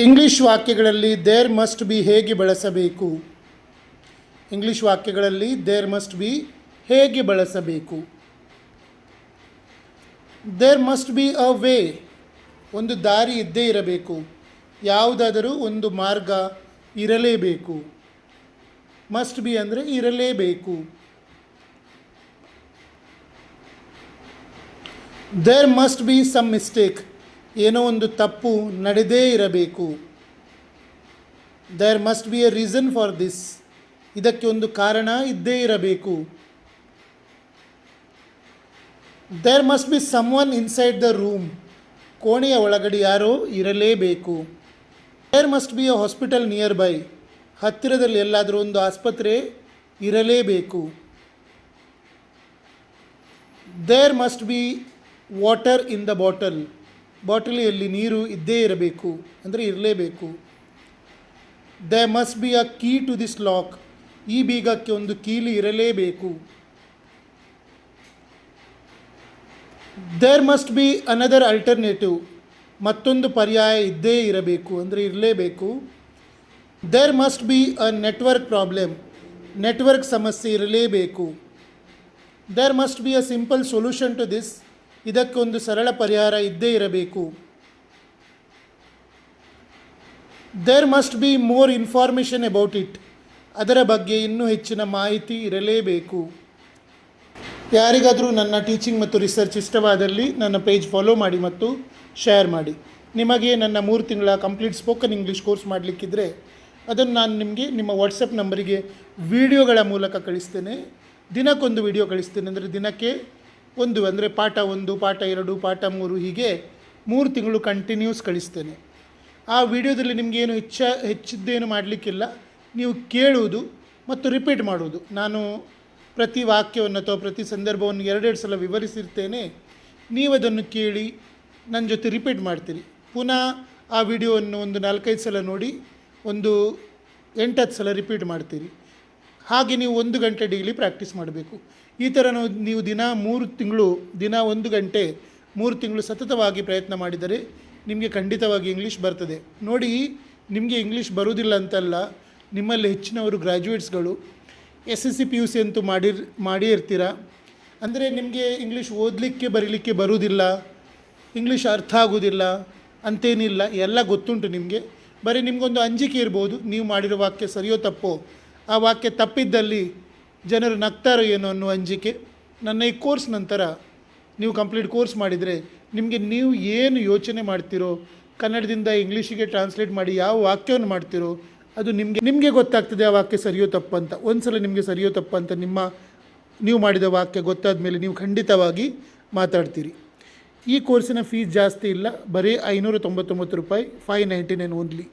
English ವಾಕ್ಯಗಳಲ್ಲಿ there must be ಹೇಗೆ ಬಳಸಬೇಕು? ಇಂಗ್ಲಿಷ್ ವಾಕ್ಯಗಳಲ್ಲಿ ದೇರ್ ಮಸ್ಟ್ ಬಿ ಹೇಗೆ ಬಳಸಬೇಕು? There must be a way, ಒಂದು ದಾರಿ ಇದ್ದೇ ಇರಬೇಕು, ಯಾವುದಾದರೂ ಒಂದು ಮಾರ್ಗ ಇರಲೇಬೇಕು. ಮಸ್ಟ್ ಬಿ ಅಂದರೆ ಇರಲೇಬೇಕು. There must be some mistake, ಏನೋ ಒಂದು ತಪ್ಪು ನಡೆದೇ ಇರಬೇಕು. There must be a reason for this, ಇದಕ್ಕೆ ಒಂದು ಕಾರಣ ಇದ್ದೇ ಇರಬೇಕು. There must be someone inside the room, ಕೋಣೆಯ ಒಳಗಡೆ ಯಾರೋ ಇರಲೇಬೇಕು. There must be a hospital nearby, ಹತ್ತಿರದಲ್ಲಿ ಎಲ್ಲಾದರೂ ಒಂದು ಆಸ್ಪತ್ರೆ ಇರಲೇಬೇಕು. There must be water in the bottle, ಬಾಟಲಿಯಲ್ಲಿ ನೀರು ಇದ್ದೇ ಇರಬೇಕು ಅಂದರೆ ಇರಲೇಬೇಕು. There must be a key to this lock, ಈ ಬೀಗಕ್ಕೆ ಒಂದು ಕೀಲಿ ಇರಲೇಬೇಕು. There must be another alternative, ಮತ್ತೊಂದು ಪರ್ಯಾಯ ಇದ್ದೇ ಇರಬೇಕು ಅಂದರೆ ಇರಲೇಬೇಕು. There must be a network problem, network ಸಮಸ್ಯೆ ಇರಲೇಬೇಕು. There must be a simple solution to this, ಇದಕ್ಕೊಂದು ಸರಳ ಪರಿಹಾರ ಇದ್ದೇ ಇರಬೇಕು. There must be more information about it, ಅದರ ಬಗ್ಗೆ ಇನ್ನೂ ಹೆಚ್ಚಿನ ಮಾಹಿತಿ ಇರಲೇಬೇಕು. ಯಾರಿಗಾದರೂ ನನ್ನ ಟೀಚಿಂಗ್ ಮತ್ತು ರಿಸರ್ಚ್ ಇಷ್ಟವಾದಲ್ಲಿ ನನ್ನ ಪೇಜ್ ಫಾಲೋ ಮಾಡಿ ಮತ್ತು ಶೇರ್ ಮಾಡಿ. ನಿಮಗೆ ನನ್ನ 3 ತಿಂಗಳ ಕಂಪ್ಲೀಟ್ ಸ್ಪೋಕನ್ ಇಂಗ್ಲೀಷ್ ಕೋರ್ಸ್ ಮಾಡಲಿಕ್ಕಿದ್ರೆ ಅದನ್ನು ನಾನು ನಿಮಗೆ ನಿಮ್ಮ ವಾಟ್ಸಪ್ ನಂಬರಿಗೆ ವಿಡಿಯೋಗಳ ಮೂಲಕ ಕಳಿಸ್ತೇನೆ. ದಿನಕ್ಕೊಂದು ವಿಡಿಯೋ ಕಳಿಸ್ತೇನೆ, ಅಂದರೆ ದಿನಕ್ಕೆ ಒಂದು, ಅಂದರೆ ಪಾಠ 1, ಪಾಠ 2, ಪಾಠ 3 ಹೀಗೆ 3 ತಿಂಗಳು ಕಂಟಿನ್ಯೂಸ್ ಕಳಿಸ್ತೇನೆ. ಆ ವಿಡಿಯೋದಲ್ಲಿ ನಿಮಗೇನು ಹೆಚ್ಚಿದ್ದೇನು ಮಾಡಲಿಕ್ಕಿಲ್ಲ, ನೀವು ಕೇಳುವುದು ಮತ್ತು ರಿಪೀಟ್ ಮಾಡುವುದು. ನಾನು ಪ್ರತಿ ವಾಕ್ಯವನ್ನು ಅಥವಾ ಪ್ರತಿ ಸಂದರ್ಭವನ್ನು 2 ಸಲ ವಿವರಿಸಿರ್ತೇನೆ. ನೀವು ಅದನ್ನು ಕೇಳಿ ನನ್ನ ಜೊತೆ ರಿಪೀಟ್ ಮಾಡ್ತೀರಿ. ಪುನಃ ಆ ವಿಡಿಯೋವನ್ನು ಒಂದು 4-5 ಸಲ ನೋಡಿ, ಒಂದು 8-10 ಸಲ ರಿಪೀಟ್ ಮಾಡ್ತೀರಿ. ಹಾಗೆ ನೀವು 1 ಗಂಟೆ ಡೈಲಿ ಪ್ರಾಕ್ಟೀಸ್ ಮಾಡಬೇಕು. ಈ ಥರ ನೀವು ದಿನ 3 ತಿಂಗಳು, ದಿನ 1 ಗಂಟೆ 3 ತಿಂಗಳು ಸತತವಾಗಿ ಪ್ರಯತ್ನ ಮಾಡಿದರೆ ನಿಮಗೆ ಖಂಡಿತವಾಗಿ ಇಂಗ್ಲೀಷ್ ಬರ್ತದೆ. ನೋಡಿ, ನಿಮಗೆ ಇಂಗ್ಲೀಷ್ ಬರುವುದಿಲ್ಲ ಅಂತಲ್ಲ, ನಿಮ್ಮಲ್ಲಿ ಹೆಚ್ಚಿನವರು ಗ್ರ್ಯಾಜುಯೇಟ್ಸ್ಗಳು SSC PUC ಅಂತೂ ಮಾಡೇ ಇರ್ತೀರ. ಅಂದರೆ ನಿಮಗೆ ಇಂಗ್ಲೀಷ್ ಓದಲಿಕ್ಕೆ ಬರೀಲಿಕ್ಕೆ ಬರುವುದಿಲ್ಲ, ಇಂಗ್ಲೀಷ್ ಅರ್ಥ ಆಗೋದಿಲ್ಲ ಅಂತೇನಿಲ್ಲ, ಎಲ್ಲ ಗೊತ್ತುಂಟು ನಿಮಗೆ. ಬರೀ ನಿಮಗೊಂದು ಅಂಜಿಕೆ ಇರ್ಬೋದು, ನೀವು ಮಾಡಿರೋ ವಾಕ್ಯ ಸರಿಯೋ ತಪ್ಪೋ, ಆ ವಾಕ್ಯ ತಪ್ಪಿದ್ದಲ್ಲಿ ಜನರು ನಗ್ತಾರೋ ಏನೋ ಅನ್ನೋ ಅಂಜಿಕೆ. ನನ್ನ ಈ ಕೋರ್ಸ್ ನಂತರ ನೀವು ಕಂಪ್ಲೀಟ್ ಕೋರ್ಸ್ ಮಾಡಿದರೆ ನಿಮಗೆ ನೀವು ಏನು ಯೋಚನೆ ಮಾಡ್ತೀರೋ, ಕನ್ನಡದಿಂದ ಇಂಗ್ಲೀಷಿಗೆ ಟ್ರಾನ್ಸ್ಲೇಟ್ ಮಾಡಿ ಯಾವ ವಾಕ್ಯವನ್ನು ಮಾಡ್ತೀರೋ ಅದು ನಿಮಗೆ ಗೊತ್ತಾಗ್ತದೆ ಆ ವಾಕ್ಯ ಸರಿಯೋ ತಪ್ಪಂತ. ಒಂದು ಸಲ ನಿಮಗೆ ಸರಿಯೋ ತಪ್ಪಂತ ನೀವು ಮಾಡಿದ ವಾಕ್ಯ ಗೊತ್ತಾದ ಮೇಲೆ ನೀವು ಖಂಡಿತವಾಗಿ ಮಾತಾಡ್ತೀರಿ. ಈ ಕೋರ್ಸಿನ ಫೀಸ್ ಜಾಸ್ತಿ ಇಲ್ಲ, ಬರೀ 599 ರೂಪಾಯಿ, 599 ಓನ್ಲಿ.